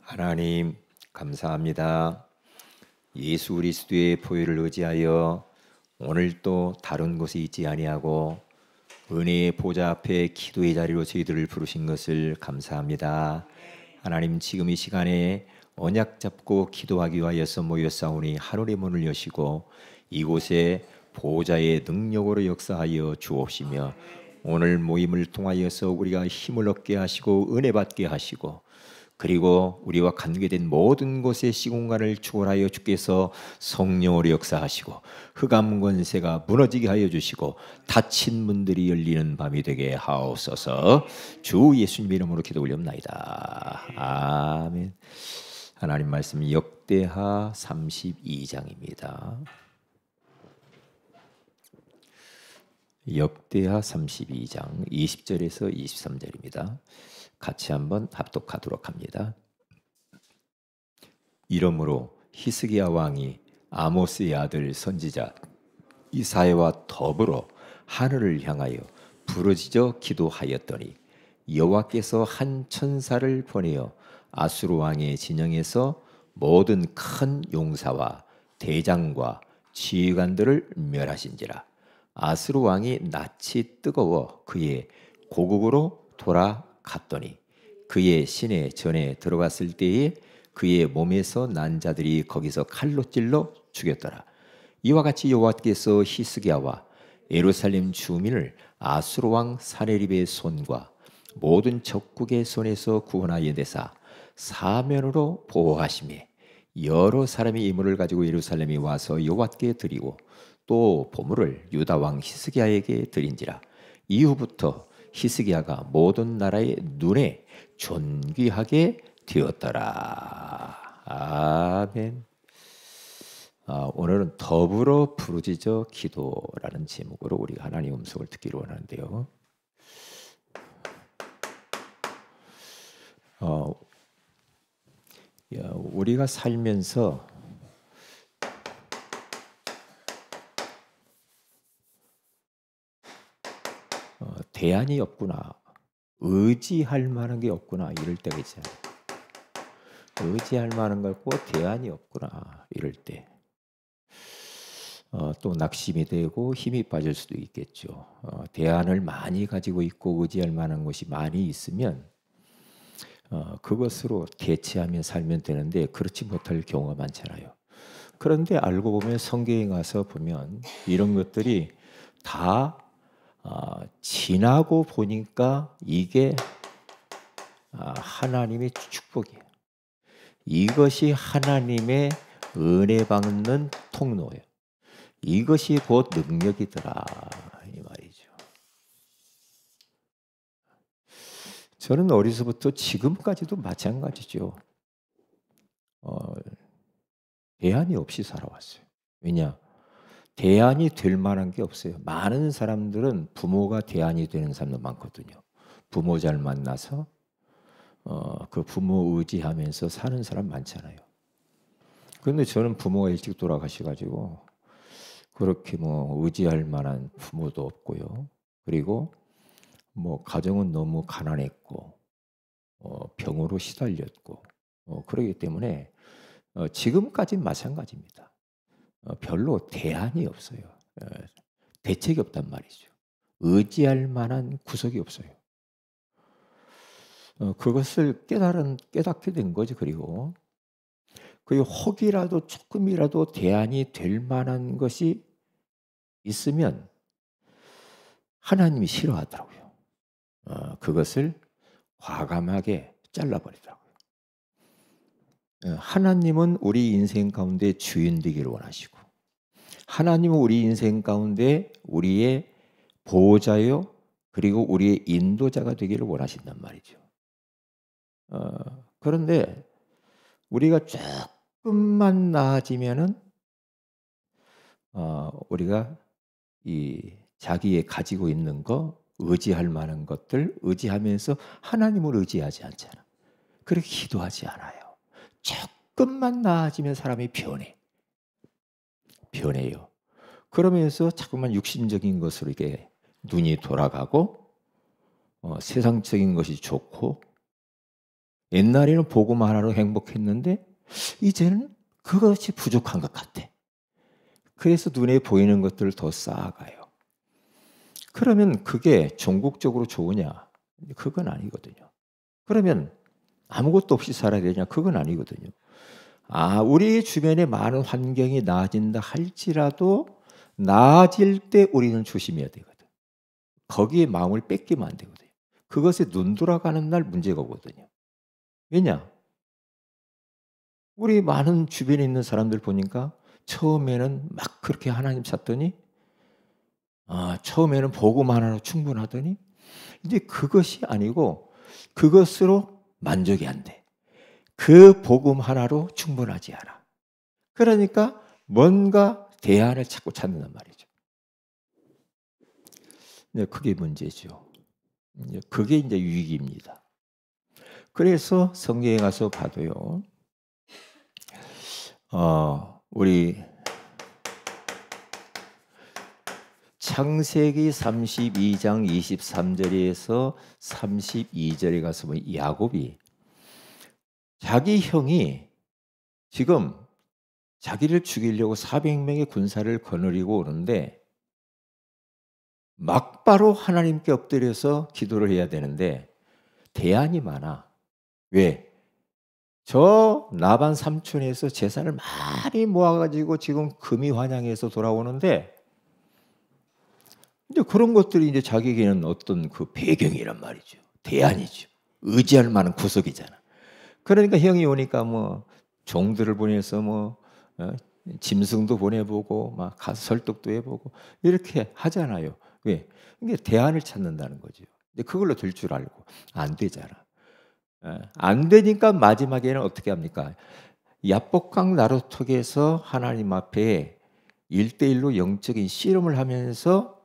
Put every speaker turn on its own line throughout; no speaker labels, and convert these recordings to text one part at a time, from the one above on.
하나님 감사합니다. 예수 그리스도의 보혈을 의지하여 오늘도 다른 곳에 있지 아니하고 은혜의 보좌 앞에 기도의 자리로 저희들을 부르신 것을 감사합니다. 하나님 지금 이 시간에 언약 잡고 기도하기 위하여서 모였사오니 하늘의 문을 여시고 이곳에 보좌의 능력으로 역사하여 주옵시며 오늘 모임을 통하여서 우리가 힘을 얻게 하시고 은혜 받게 하시고 그리고 우리와 관계된 모든 곳의 시공간을 축원하여 주께서 성령으로 역사하시고 흑암 권세가 무너지게 하여 주시고 닫힌 문들이 열리는 밤이 되게 하옵소서. 주 예수님 이름으로 기도 올려옵나이다. 아멘. 하나님 말씀 역대하 32장입니다. 역대하 32장 20절에서 23절입니다. 같이 한번 합독하도록 합니다. 이러므로 히스기야 왕이 아모스의 아들 선지자 이사야와 더불어 하늘을 향하여 부르짖어 기도하였더니 여호와께서 한 천사를 보내어 아수르 왕의 진영에서 모든 큰 용사와 대장과 지휘관들을 멸하신지라. 아수르 왕이 낯이 뜨거워 그의 고국으로 돌아갔더니 그의 시내 전에 들어갔을 때에 그의 몸에서 난 자들이 거기서 칼로 찔러 죽였더라. 이와 같이 여호와께서 히스기야와 예루살렘 주민을 아수르 왕 사네립의 손과 모든 적국의 손에서 구원하여 내사 사면으로 보호하시며 여러 사람이 이물을 가지고 예루살렘에 와서 여호와께 드리고 또 보물을 유다 왕 히스기야에게 드린지라. 이후부터 히스기야가 모든 나라의 눈에 존귀하게 되었더라. 아멘. 오늘은 더불어 부르짖어 기도라는 제목으로 우리가 하나님의 음성을 듣기를 원하는데요. 우리가 살면서 대안이 없구나, 의지할 만한 게 없구나 이럴 때가 있잖아요. 의지할 만한 거 없고 대안이 없구나 이럴 때 또 낙심이 되고 힘이 빠질 수도 있겠죠. 대안을 많이 가지고 있고 의지할 만한 것이 많이 있으면 그것으로 대체하며 살면 되는데 그렇지 못할 경우가 많잖아요. 그런데 알고 보면 성경에 가서 보면 이런 것들이 다 지나고 보니까 이게 하나님의 축복이에요. 이것이 하나님의 은혜 받는 통로예요. 이것이 곧 능력이더라 이 말이죠. 저는 어려서부터 지금까지도 마찬가지죠. 대안이 없이 살아왔어요. 왜냐? 대안이 될 만한 게 없어요. 많은 사람들은 부모가 대안이 되는 사람도 많거든요. 부모 잘 만나서 그 부모 의지하면서 사는 사람 많잖아요. 그런데 저는 부모가 일찍 돌아가셔가지고 그렇게 뭐 의지할 만한 부모도 없고요. 그리고 뭐 가정은 너무 가난했고 병으로 시달렸고 그러기 때문에 지금까지 마찬가지입니다. 별로 대안이 없어요. 대책이 없단 말이죠. 의지할 만한 구석이 없어요. 그것을 깨닫게 된 거죠. 그리고 혹이라도 조금이라도 대안이 될 만한 것이 있으면 하나님이 싫어하더라고요. 그것을 과감하게 잘라버리더라고요. 하나님은 우리 인생 가운데 주인 되기를 원하시고 하나님은 우리 인생 가운데 우리의 보호자요 그리고 우리의 인도자가 되기를 원하신단 말이죠. 그런데 우리가 조금만 나아지면은 우리가 이 자기의 가지고 있는 거 의지할 만한 것들 의지하면서 하나님을 의지하지 않잖아. 그렇게 기도하지 않아요. 조금만 나아지면 사람이 변해요. 그러면서 자꾸만 육신적인 것으로 이게 눈이 돌아가고 세상적인 것이 좋고 옛날에는 복음 하나로 행복했는데 이제는 그것이 부족한 것 같아. 그래서 눈에 보이는 것들을 더 쌓아가요. 그러면 그게 종국적으로 좋으냐? 그건 아니거든요. 그러면 아무것도 없이 살아야 되냐? 그건 아니거든요. 우리 주변에 많은 환경이 나아진다 할지라도 나아질 때 우리는 조심해야 되거든. 거기에 마음을 뺏기면 안 되거든요. 그것에 눈 돌아가는 날 문제가 오거든요. 왜냐? 우리 많은 주변에 있는 사람들 보니까 처음에는 막 그렇게 하나님 찾더니 처음에는 복음 하나로 충분하더니 이제 그것이 아니고 그것으로 만족이 안 돼. 그 복음 하나로 충분하지 않아. 그러니까 뭔가 대안을 자꾸 찾는단 말이죠. 네, 그게 문제죠. 그게 이제 위기입니다. 그래서 성경에 가서 봐도요. 우리 창세기 32장 23절에서 32절에 가서 보면 야곱이 자기 형이 지금 자기를 죽이려고 400명의 군사를 거느리고 오는데 막바로 하나님께 엎드려서 기도를 해야 되는데 대안이 많아. 왜? 저 나반 삼촌에서 재산을 많이 모아가지고 지금 금이 환양해서 돌아오는데 이제 그런 것들이 이제 자기에게는 어떤 그 배경이란 말이죠. 대안이죠. 의지할 만한 구석이잖아. 그러니까 형이 오니까 뭐 종들을 보내서 짐승도 보내보고 막 가서 설득도 해보고 이렇게 하잖아요. 왜? 이게 대안을 찾는다는 거죠. 근데 그걸로 될 줄 알고 안 되잖아. 안 되니까 마지막에는 어떻게 합니까? 야복강 나루턱에서 하나님 앞에 1대1로 영적인 씨름을 하면서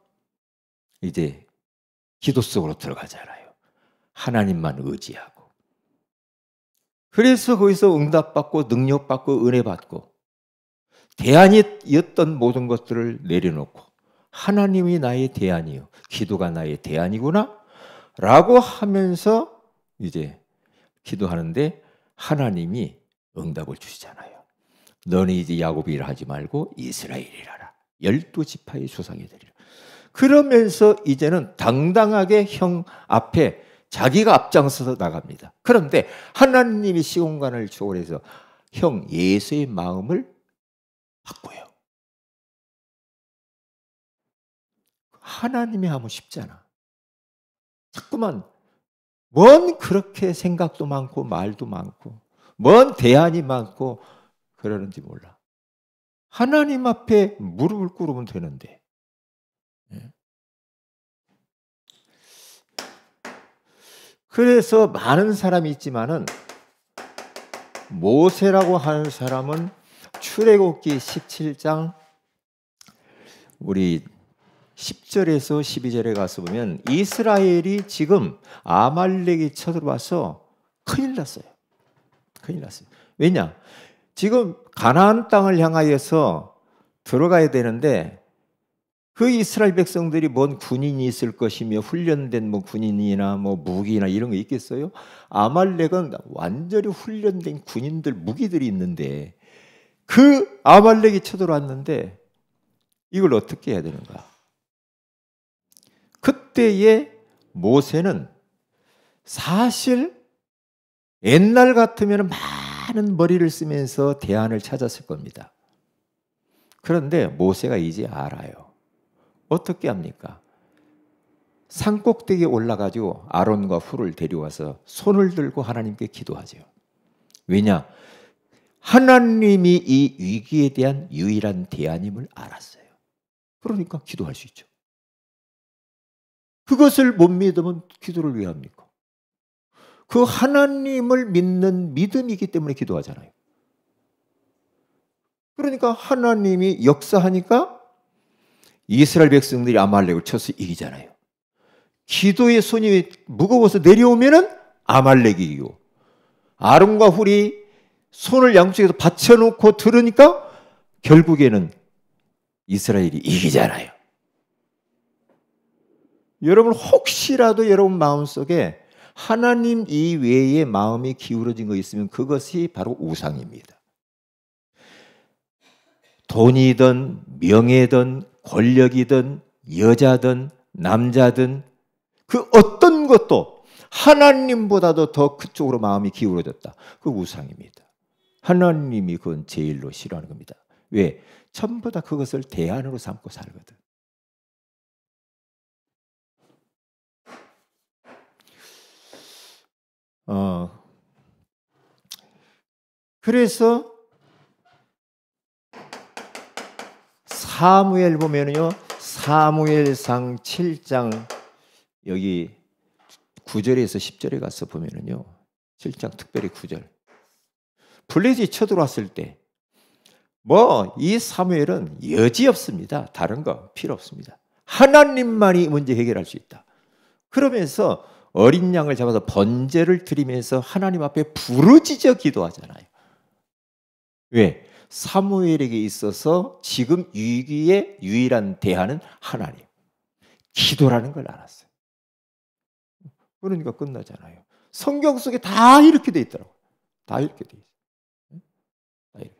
이제 기도 속으로 들어가잖아요. 하나님만 의지하고. 그래서 거기서 응답받고 능력받고 은혜받고 대안이었던 모든 것들을 내려놓고 하나님이 나의 대안이요. 기도가 나의 대안이구나 라고 하면서 이제 기도하는데 하나님이 응답을 주시잖아요. 너는 이제 야곱이라 하지 말고 이스라엘이라라. 12지파의 조상이 되리라. 그러면서 이제는 당당하게 형 앞에 자기가 앞장서서 나갑니다. 그런데 하나님이 시공간을 초월해서 형 예수의 마음을 바꿔요. 하나님이 하면 쉽잖아. 자꾸만 뭔 그렇게 생각도 많고 말도 많고 뭔 대안이 많고 그러는지 몰라. 하나님 앞에 무릎을 꿇으면 되는데. 그래서 많은 사람이 있지만은 모세라고 하는 사람은 출애굽기 17장 우리 10절에서 12절에 가서 보면 이스라엘이 지금 아말렉이 쳐들어와서 큰일 났어요. 큰일 났어요. 왜냐? 지금 가나안 땅을 향하여서 들어가야 되는데 그 이스라엘 백성들이 뭔 군인이 있을 것이며 훈련된 군인이나 무기나 이런 거 있겠어요? 아말렉은 완전히 훈련된 군인들 무기들이 있는데 그 아말렉이 쳐들어왔는데 이걸 어떻게 해야 되는가? 그때의 모세는 사실 옛날 같으면 많은 머리를 쓰면서 대안을 찾았을 겁니다. 그런데 모세가 이제 알아요. 어떻게 합니까? 산꼭대기에 올라가지고 아론과 훌을 데려와서 손을 들고 하나님께 기도하죠. 왜냐? 하나님이 이 위기에 대한 유일한 대안임을 알았어요. 그러니까 기도할 수 있죠. 그것을 못 믿으면 기도를 왜 합니까? 그 하나님을 믿는 믿음이기 때문에 기도하잖아요. 그러니까 하나님이 역사하니까 이스라엘 백성들이 아말렉을 쳐서 이기잖아요. 기도의 손이 무거워서 내려오면은 아말렉이 이기고 아론과 훌이 손을 양쪽에서 받쳐놓고 들으니까 결국에는 이스라엘이 이기잖아요. 여러분 혹시라도 여러분 마음속에 하나님 이외에 마음이 기울어진 거 있으면 그것이 바로 우상입니다. 돈이든 명예든 권력이든 여자든 남자든 그 어떤 것도 하나님보다도 더 그쪽으로 마음이 기울어졌다. 그 우상입니다. 하나님이 그건 제일로 싫어하는 겁니다. 왜? 전부 다 그것을 대안으로 삼고 살거든. 그래서 사무엘 보면요, 사무엘상 7장 여기 9절에서 10절에 가서 보면은요, 7장 특별히 9절. 블레셋이 쳐들어왔을 때, 이 사무엘은 여지 없습니다. 다른 거 필요 없습니다. 하나님만이 문제 해결할 수 있다. 그러면서 어린 양을 잡아서 번제를 드리면서 하나님 앞에 부르짖어 기도하잖아요. 왜? 사무엘에게 있어서 지금 위기의 유일한 대안은 하나님. 기도라는 걸 알았어요. 그러니까 끝나잖아요. 성경 속에 다 이렇게 돼 있더라고요. 다 이렇게 돼 있어요.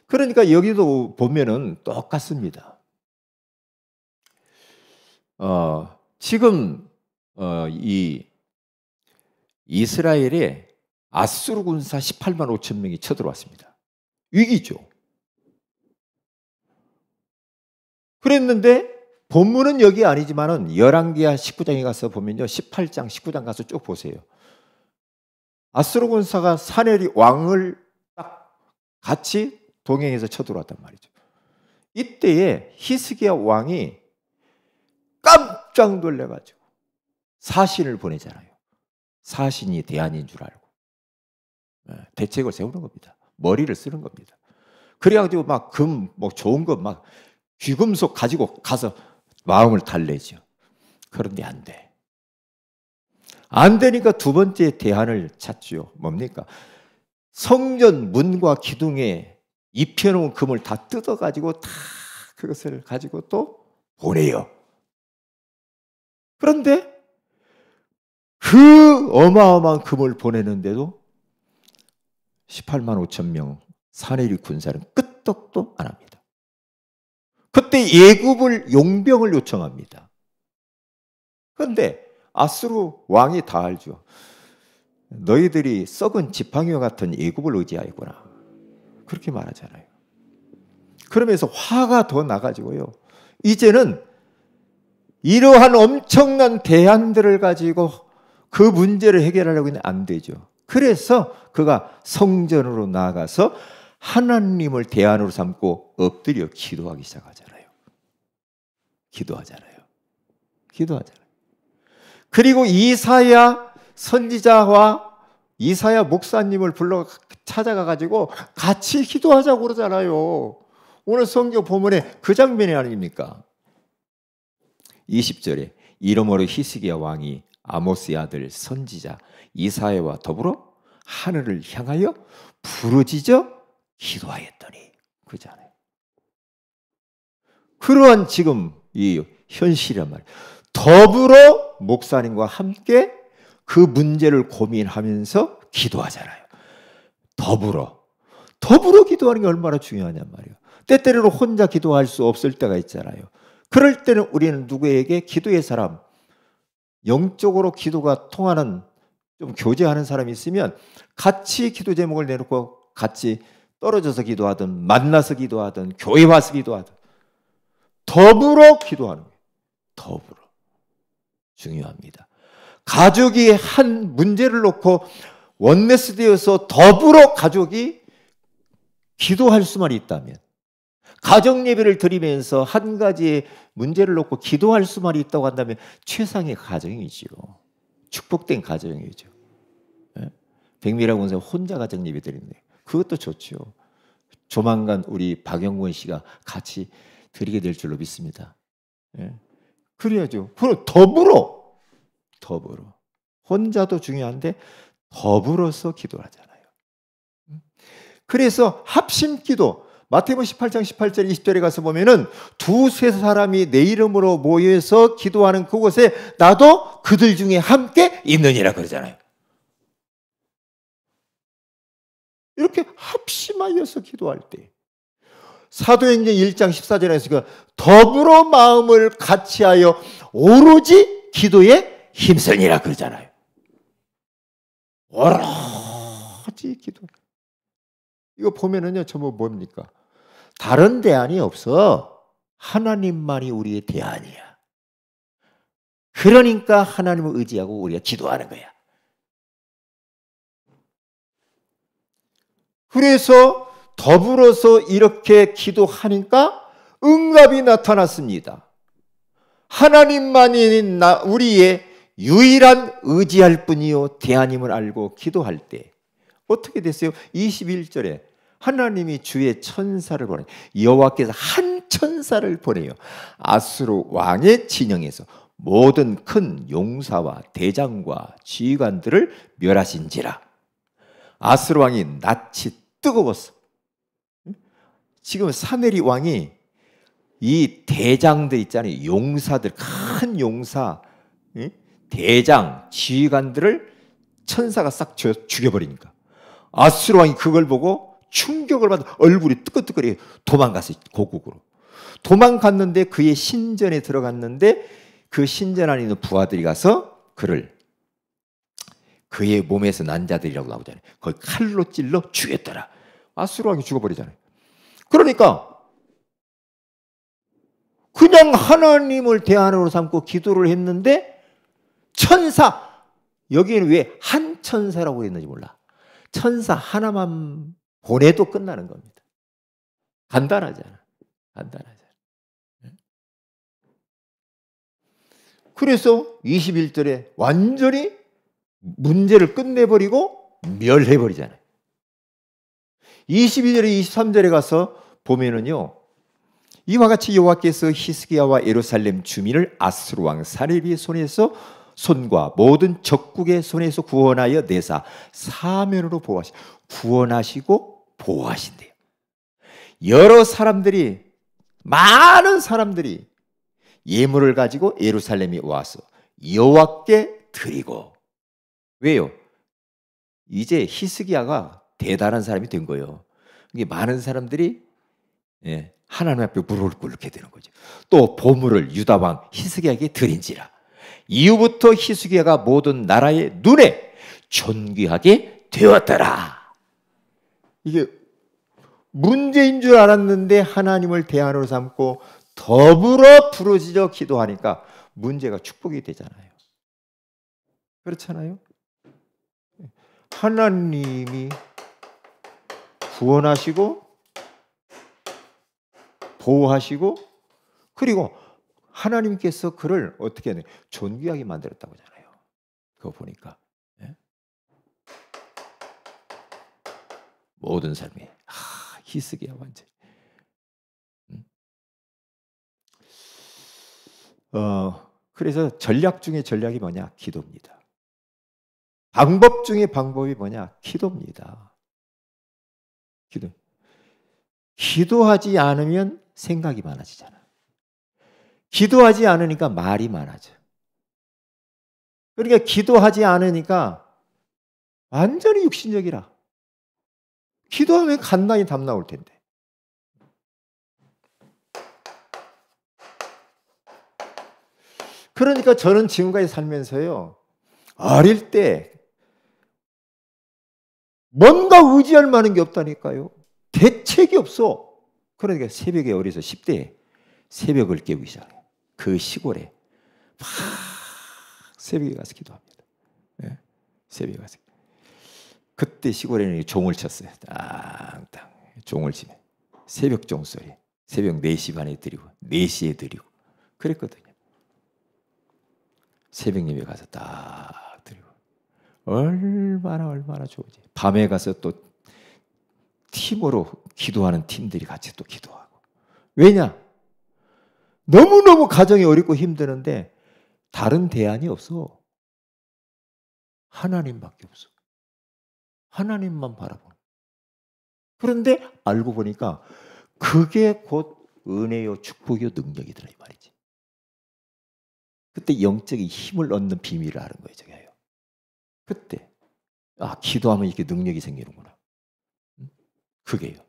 그러니까 여기도 보면은 똑같습니다. 지금 이 이스라엘에 아수르 군사 18만 5천 명이 쳐들어왔습니다. 위기죠. 그랬는데 본문은 여기 아니지만은 열왕기하 19장에 가서 보면요, 18장, 19장 가서 쭉 보세요. 아수르 군사가 사내리 왕을 딱 같이 동행해서 쳐들어왔단 말이죠. 이때에 히스기야 왕이 깜짝 놀래가지고 사신을 보내잖아요. 사신이 대안인 줄 알고 대책을 세우는 겁니다. 머리를 쓰는 겁니다. 그래가지고 막 좋은 거 막 귀금속 가지고 가서 마음을 달래죠. 그런데 안 돼. 안 되니까 두 번째 대안을 찾죠. 뭡니까? 성전 문과 기둥에 입혀놓은 금을 다 뜯어가지고 다 그것을 가지고 또 보내요. 그런데 그 어마어마한 금을 보내는데도 18만 5천 명 사내리 군사는 끄떡도 안 합니다. 그때 예굽을 용병을 요청합니다. 그런데 아수르 왕이 다 알죠. 너희들이 썩은 지팡이와 같은 예굽을 의지하였구나. 그렇게 말하잖아요. 그러면서 화가 더 나가지고요. 이제는 이러한 엄청난 대안들을 가지고 그 문제를 해결하려고 하면 안 되죠. 그래서 그가 성전으로 나아가서 하나님을 대안으로 삼고 엎드려 기도하기 시작하잖아요. 기도하잖아요. 그리고 이사야 선지자와 이사야 목사님을 불러 찾아가가지고 같이 기도하자고 그러잖아요. 오늘 성경 본문에 그 장면이 아닙니까? 20절에 이러므로 히스기야 왕이 아모스의 아들 선지자 이사야와 더불어 하늘을 향하여 부르짖어 기도하였더니 그잖아요. 그러한 지금 이 현실이란 말이에요. 더불어 목사님과 함께 그 문제를 고민하면서 기도하잖아요. 더불어 기도하는 게 얼마나 중요하냔 말이에요. 때때로 혼자 기도할 수 없을 때가 있잖아요. 그럴 때는 우리는 누구에게 기도의 사람, 영적으로 기도가 통하는 좀 교제하는 사람이 있으면 같이 기도 제목을 내놓고 같이 떨어져서 기도하든 만나서 기도하든 교회 와서 기도하든 더불어 기도하는 거예요. 더불어. 중요합니다. 가족이 한 문제를 놓고 원네스 되어서 더불어 가족이 기도할 수만 있다면, 가정 예배를 드리면서 한 가지의 문제를 놓고 기도할 수만 있다고 한다면 최상의 가정이지요. 축복된 가정이죠. 백미라 권사 혼자 가정 예배 드리는데 그것도 좋죠. 조만간 우리 박영권 씨가 같이 드리게 될 줄로 믿습니다. 그래야죠. 그럼 더불어 혼자도 중요한데 더불어서 기도하잖아요. 그래서 합심기도, 마태복음 18장 18절 20절에 가서 보면은 두세 사람이 내 이름으로 모여서 기도하는 그곳에 나도 그들 중에 함께 있느니라 그러잖아요. 이렇게 합심하여서 기도할 때, 사도행전 1장 14절에서 더불어 마음을 같이하여 오로지 기도에 힘쓰니라 그러잖아요. 오로지 기도. 이거 보면은요, 전부 뭡니까? 다른 대안이 없어. 하나님만이 우리의 대안이야. 그러니까 하나님을 의지하고 우리가 기도하는 거야. 그래서 더불어서 이렇게 기도하니까 응답이 나타났습니다. 하나님만이 우리의 유일한 의지할 뿐이요 대안임을 알고 기도할 때 어떻게 됐어요? 21절에 하나님이 주의 천사를 보내, 여호와께서 한 천사를 보내요. 아수르 왕의 진영에서 모든 큰 용사와 대장과 지휘관들을 멸하신지라. 아수르 왕이 낯이 뜨거웠어. 지금 사내리 왕이 이 대장들 있잖아요. 용사들, 큰 용사, 대장, 지휘관들을 천사가 싹 죽여버리니까 아수르 왕이 그걸 보고 충격을 받아 얼굴이 뜨끈뜨끈해 도망갔어요. 고국으로 도망갔는데 그의 신전에 들어갔는데 그 신전 안에 있는 부하들이 가서 그의 몸에서 난 자들이라고 나오잖아요. 거기 칼로 찔러 죽였더라. 아수르 왕이 죽어버리잖아요. 그러니까 그냥 하나님을 대안으로 삼고 기도를 했는데 천사, 여기는 왜 한 천사라고 했는지 몰라. 천사 하나만 보내도 끝나는 겁니다. 간단하잖아. 간단하잖아. 그래서 21절에 완전히 문제를 끝내버리고 멸해버리잖아요. 22절에 23절에 가서 보면은요, 이와 같이 여호와께서 히스기야와 예루살렘 주민을 아수르 왕 사네립의 손과 모든 적국의 손에서 구원하여 내사 사면으로 구원하시고 보호하신대요. 많은 사람들이 예물을 가지고 예루살렘에 와서 여호와께 드리고. 왜요? 이제 히스기야가 대단한 사람이 된 거예요. 이게 많은 사람들이 하나님 앞에 무릎을 꿇게 되는 거죠. 또 보물을 유다 왕 히스기야에게 드린지라. 이후부터 히스기야가 모든 나라의 눈에 존귀하게 되었더라. 이게 문제인 줄 알았는데 하나님을 대안으로 삼고 더불어 부르짖어 기도하니까 문제가 축복이 되잖아요. 그렇잖아요. 하나님이 구원하시고 보호하시고, 그리고 하나님께서 그를 어떻게 하냐, 존귀하게 만들었다고 하잖아요. 그거 보니까 모든 삶이 히스기야 완전. 그래서 전략 중에 전략이 뭐냐? 기도입니다. 방법 중에 방법이 뭐냐? 기도입니다. 기도하지 않으면 생각이 많아지잖아. 기도하지 않으니까 말이 많아져. 그러니까 기도하지 않으니까 완전히 육신적이라. 기도하면 간단히 답 나올 텐데. 그러니까 저는 지금까지 살면서요, 어릴 때 뭔가 의지할 만한 게 없다니까요. 대책이 없어. 그러니까 새벽에 어려서 10대에 새벽을 깨우기 시작해요. 그 시골에 막 새벽에 가서 기도합니다. 새벽에 가서. 그때 시골에는 종을 쳤어요. 땅땅 종을 치면 새벽 종소리. 새벽 4시 반에 드리고 4시에 드리고 그랬거든요. 새벽 예배 가서 딱 드리고 얼마나 좋으지. 밤에 가서 또 팀으로 기도하는 팀들이 같이 또 기도하고. 왜냐? 너무너무 가정이 어렵고 힘드는데 다른 대안이 없어. 하나님밖에 없어. 하나님만 바라보는. 그런데 알고 보니까 그게 곧 은혜요, 축복이요, 능력이더라 이 말이지. 그때 영적인 힘을 얻는 비밀을 아는 거예요, 제가요. 그때 기도하면 이렇게 능력이 생기는구나. 그게요.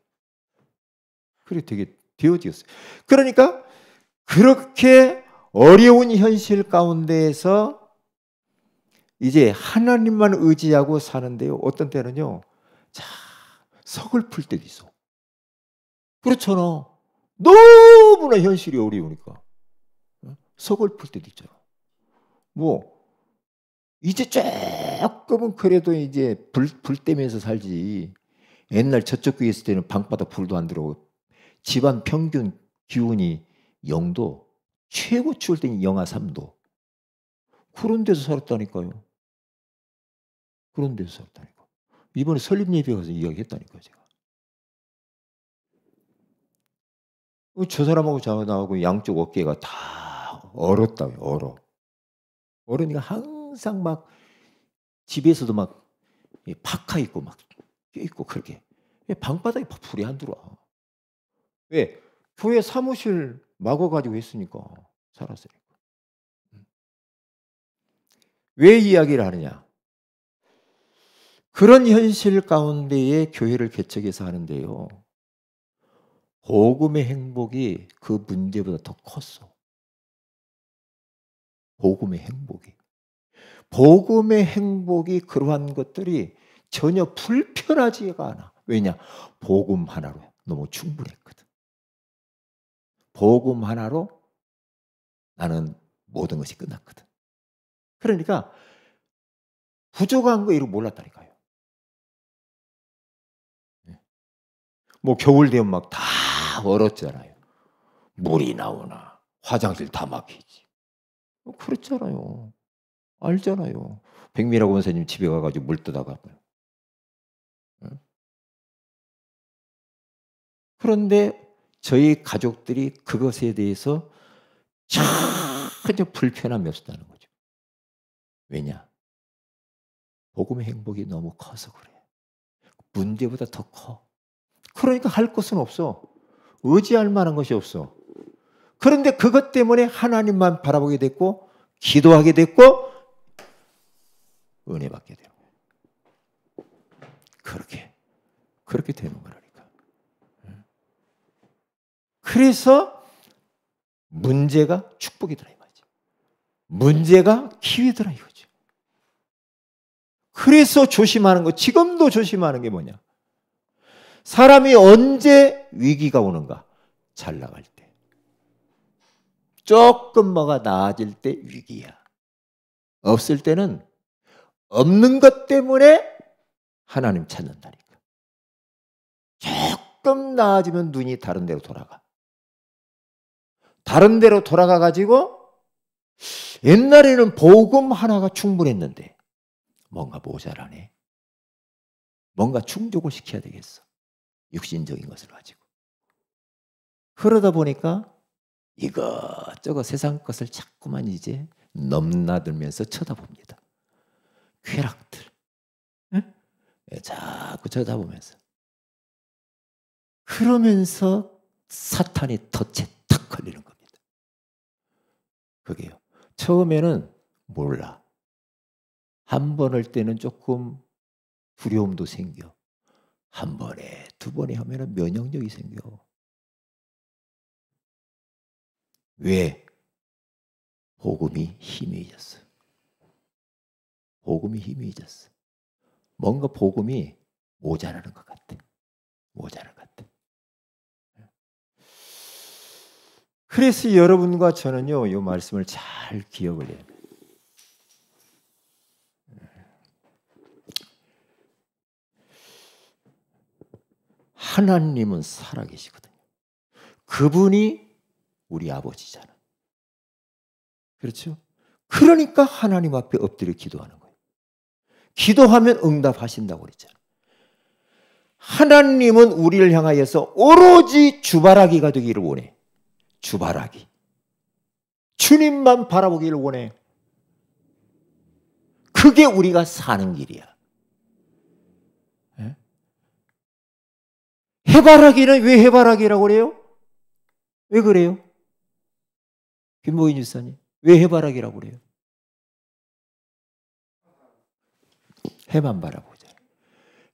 그게 되게 되어지었어요. 그러니까 그렇게 어려운 현실 가운데에서 이제 하나님만 의지하고 사는데요. 어떤 때는요, 자, 서글플 때도 있어. 그렇잖아. 너무나 현실이 어려우니까. 서글플 때도 있잖아. 이제 조금은 그래도 이제 불 떼면서 살지. 옛날 저쪽 교회 있을 때는 방바닥 불도 안 들어오고 집안 평균 기온이 0도, 최고 추울 때는 영하 3도. 그런 데서 살았다니까요. 그런 데서 살았다니까. 이번에 설립 예배 가서 이야기했다니까요, 제가. 저 사람하고 나하고 양쪽 어깨가 다 얼었다고요, 얼어. 얼으니까 항상 막 집에서도 막 파카 입고 막 껴있고 그렇게. 방바닥에 불이 안 들어와. 왜? 교회 사무실 막아가지고 했으니까. 살았으니까. 왜 이야기를 하느냐? 그런 현실 가운데에 교회를 개척해서 하는데요. 복음의 행복이 그 문제보다 더 컸어. 복음의 행복이. 복음의 행복이 그러한 것들이 전혀 불편하지가 않아. 왜냐? 복음 하나로 너무 충분했거든. 복음 하나로 나는 모든 것이 끝났거든. 그러니까 부족한 거 이런 몰랐다니까요. 겨울 되면 막 다 얼었잖아요. 물이 나오나 화장실 다 막히지. 그렇잖아요. 알잖아요. 백미라 원사님 집에 가가지고 물 뜨다가. 그런데 저희 가족들이 그것에 대해서 전혀 불편함이 없었다는 거죠. 왜냐? 복음의 행복이 너무 커서 그래. 문제보다 더 커. 그러니까 할 것은 없어. 의지할 만한 것이 없어. 그런데 그것 때문에 하나님만 바라보게 됐고 기도하게 됐고 은혜 받게 되는 거예요. 그렇게 되는 거라니까. 그래서 문제가 축복이더라 이 말이지. 문제가 기회더라 이거죠. 그래서 조심하는 거, 지금도 조심하는 게 뭐냐? 사람이 언제 위기가 오는가? 잘 나갈 때. 조금 뭐가 나아질 때 위기야. 없을 때는 없는 것 때문에 하나님 찾는다니까. 조금 나아지면 눈이 다른 데로 돌아가. 다른 데로 돌아가가지고 옛날에는 복음 하나가 충분했는데 뭔가 모자라네. 뭔가 충족을 시켜야 되겠어. 육신적인 것을 가지고. 그러다 보니까 이것저것 세상 것을 자꾸만 이제 넘나들면서 쳐다봅니다. 쾌락들. 응? 자꾸 쳐다보면서. 그러면서 사탄이 덫에 탁 걸리는 겁니다. 그게요. 처음에는 몰라. 한 번 할 때는 조금 두려움도 생겨. 한 번에, 두 번에 하면 면역력이 생겨. 왜? 복음이 희미해졌어. 복음이 희미해졌어. 뭔가 복음이 모자라는 것 같아. 모자라는 것 같아. 그래서 여러분과 저는요, 이 말씀을 잘 기억을 해야 돼요. 하나님은 살아계시거든요. 그분이 우리 아버지잖아. 그렇죠? 그러니까 하나님 앞에 엎드려 기도하는 거예요. 기도하면 응답하신다고 그랬잖아. 하나님은 우리를 향하여서 오로지 주바라기가 되기를 원해. 주바라기. 주님만 바라보기를 원해. 그게 우리가 사는 길이야. 해바라기는 왜 해바라기라고 그래요? 왜 그래요? 김보인 집사님, 왜 해바라기라고 그래요? 해만 바라보자.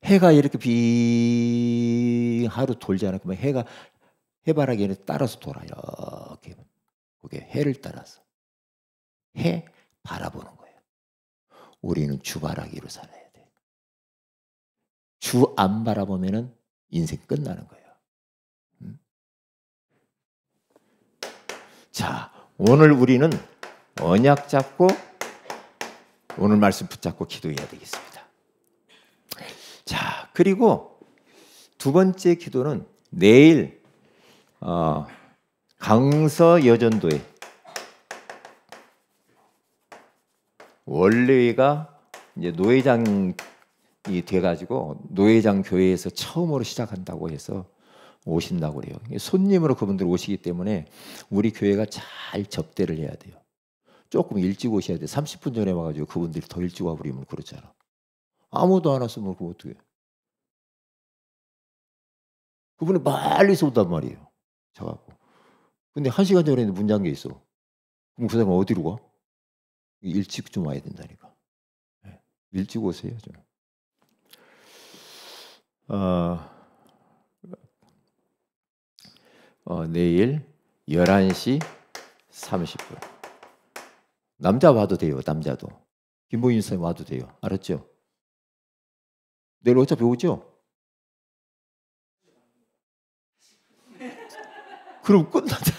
해가 이렇게 하루 돌잖아요. 그러면 해바라기는 따라서 돌아요. 이렇게 그게 해를 따라서 해 바라보는 거예요. 우리는 주바라기로 살아야 돼. 주 안 바라보면은 인생 끝나는 거예요. 자, 오늘 우리는 언약 잡고 오늘 말씀 붙잡고 기도해야 되겠습니다. 자, 그리고 두 번째 기도는 내일 강서 여전도에 원래가 이제 노회장이 돼가지고 노회장 교회에서 처음으로 시작한다고 해서 오신다고 그래요. 손님으로 그분들 오시기 때문에 우리 교회가 잘 접대를 해야 돼요. 조금 일찍 오셔야 돼. 30분 전에 와가지고 그분들이 더 일찍 와버리면 그렇잖아. 아무도 안 왔으면 그거 어떻게? 그분이 멀리서 온단 말이에요. 저갖고. 근데 1시간 전에 문 잠겨 있어. 그럼 그 사람은 어디로 가? 일찍 좀 와야 된다니까. 네. 일찍 오세요. 좀. 내일 11시 30분. 남자 와도 돼요. 남자도. 김보인 선생님 와도 돼요. 알았죠? 내일 어차피 오죠? 그럼 끝나잖아.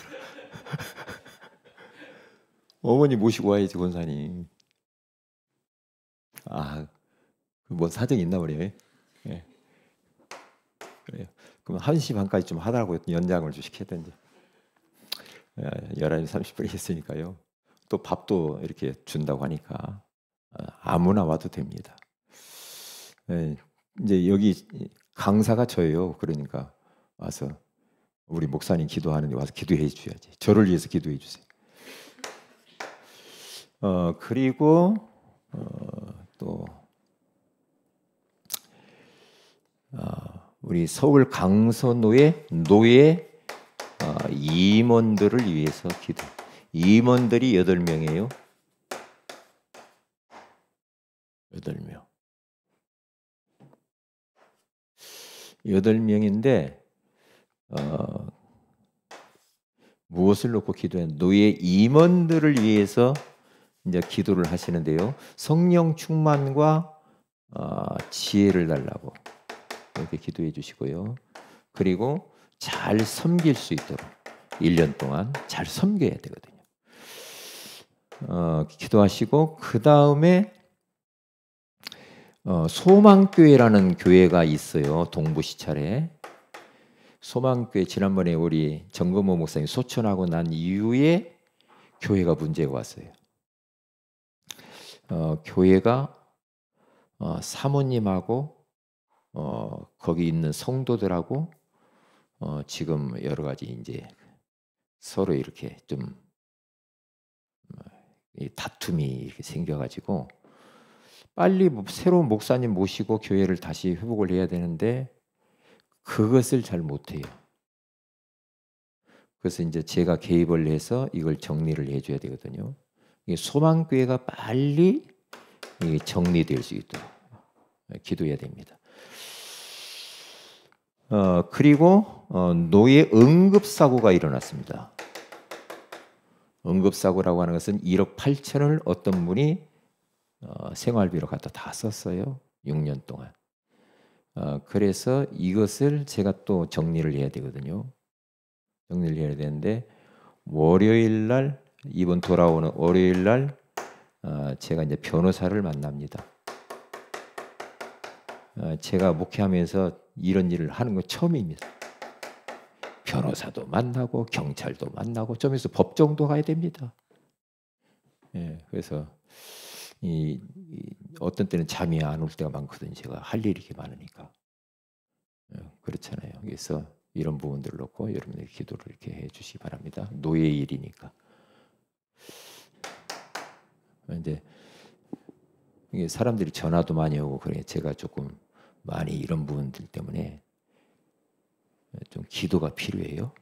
어머니 모시고 와야지 권사님. 뭐 사정이 있나 그래요? 네. 그래요. 그럼 1시 반까지 좀 하라고 연장을 좀 시켜야든지. 11시 30분에 했으니까요. 또 밥도 이렇게 준다고 하니까 아무나 와도 됩니다. 네. 이제 여기 강사가 저예요. 그러니까 와서 우리 목사님 기도하는데 와서 기도해 주셔야지. 저를 위해서 기도해 주세요. 그리고 또 우리 서울 강서노회 노예 임원들을 위해서 기도. 임원들이 8명이에요. 8명. 8명인데 무엇을 놓고 기도해? 노예 임원들을 위해서 이제 기도를 하시는데요. 성령 충만과 지혜를 달라고 이렇게 기도해 주시고요. 그리고 잘 섬길 수 있도록 1년 동안 잘 섬겨야 되거든요. 기도하시고 그 다음에 소망교회라는 교회가 있어요. 동부 시찰에. 소망교회 지난번에 우리 정금호 목사님 소천하고 난 이후에 교회가 문제가 왔어요. 교회가 사모님하고 거기 있는 성도들하고 지금 여러 가지 이제 서로 이렇게 좀 다툼이 이렇게 생겨가지고 빨리 새로운 목사님 모시고 교회를 다시 회복을 해야 되는데 그것을 잘 못해요. 그래서 이제 제가 개입을 해서 이걸 정리를 해줘야 되거든요. 소망교회가 빨리 정리될 수 있도록 기도해야 됩니다. 그리고 노예 응급사고가 일어났습니다. 응급사고라고 하는 것은 1억 8천을 어떤 분이 생활비로 갖다 다 썼어요. 6년 동안. 그래서 이것을 제가 또 정리를 해야 되거든요. 정리를 해야 되는데 월요일 날 이번 돌아오는 월요일 날 제가 이제 변호사를 만납니다. 제가 목회하면서 이런 일을 하는 건 처음입니다. 변호사도 만나고 경찰도 만나고 좀 있어 법정도 가야 됩니다. 그래서 어떤 때는 잠이 안 올 때가 많거든요. 제가 할 일이 이렇게 많으니까. 그렇잖아요. 그래서 이런 부분들을 놓고 여러분들이 기도를 이렇게 해주시기 바랍니다. 노예 일이니까. 이제 이게 사람들이 전화도 많이 오고 그래 제가 조금 많이 이런 부분들 때문에 기도가 필요해요.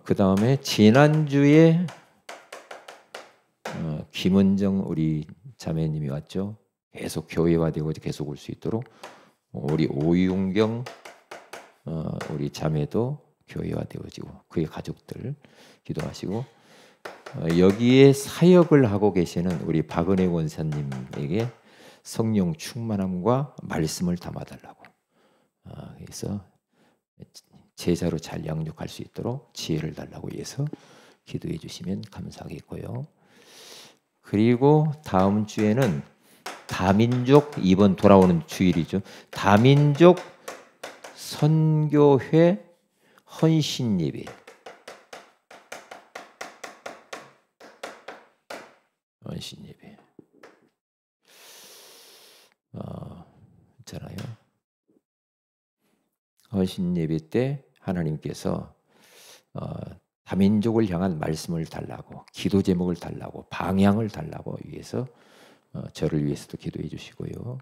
그 다음에 지난주에 김은정 우리 자매님이 왔죠. 계속 교회화되고 계속 올 수 있도록 우리 오윤경 우리 자매도 교회화되어지고 그의 가족들 기도하시고 여기에 사역을 하고 계시는 우리 박은혜 원사님에게 성령 충만함과 말씀을 담아달라고 그래서 제자로 잘 양육할 수 있도록 지혜를 달라고 해서 기도해 주시면 감사하겠고요. 그리고 다음 주에는 다민족 이번 돌아오는 주일이죠. 다민족 선교회 헌신 예배. 헌신 예배. 있잖아요. 헌신 예배 때 하나님께서 다민족을 향한 말씀을 달라고 기도 제목을 달라고 방향을 달라고 위해서 저를 위해서도 기도해 주시고요.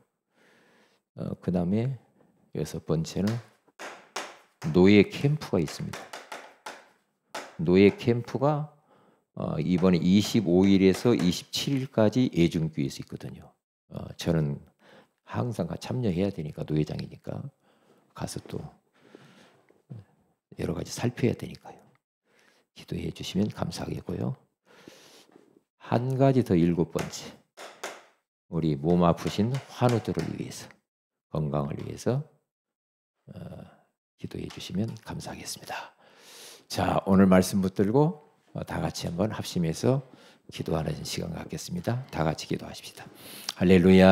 그 다음에 6번째는 노예 캠프가 있습니다. 노예 캠프가 이번에 25일에서 27일까지 예중교회에서 있거든요. 저는 항상 참여해야 되니까 노회장이니까 가서 또 여러 가지 살펴야 되니까요. 기도해 주시면 감사하겠고요. 한 가지 더 7번째. 우리 몸 아프신 환우들을 위해서 건강을 위해서 기도해 주시면 감사하겠습니다. 자, 오늘 말씀 붙들고 다 같이 한번 합심해서 기도하는 시간 갖겠습니다. 다 같이 기도하십시다. 할렐루야.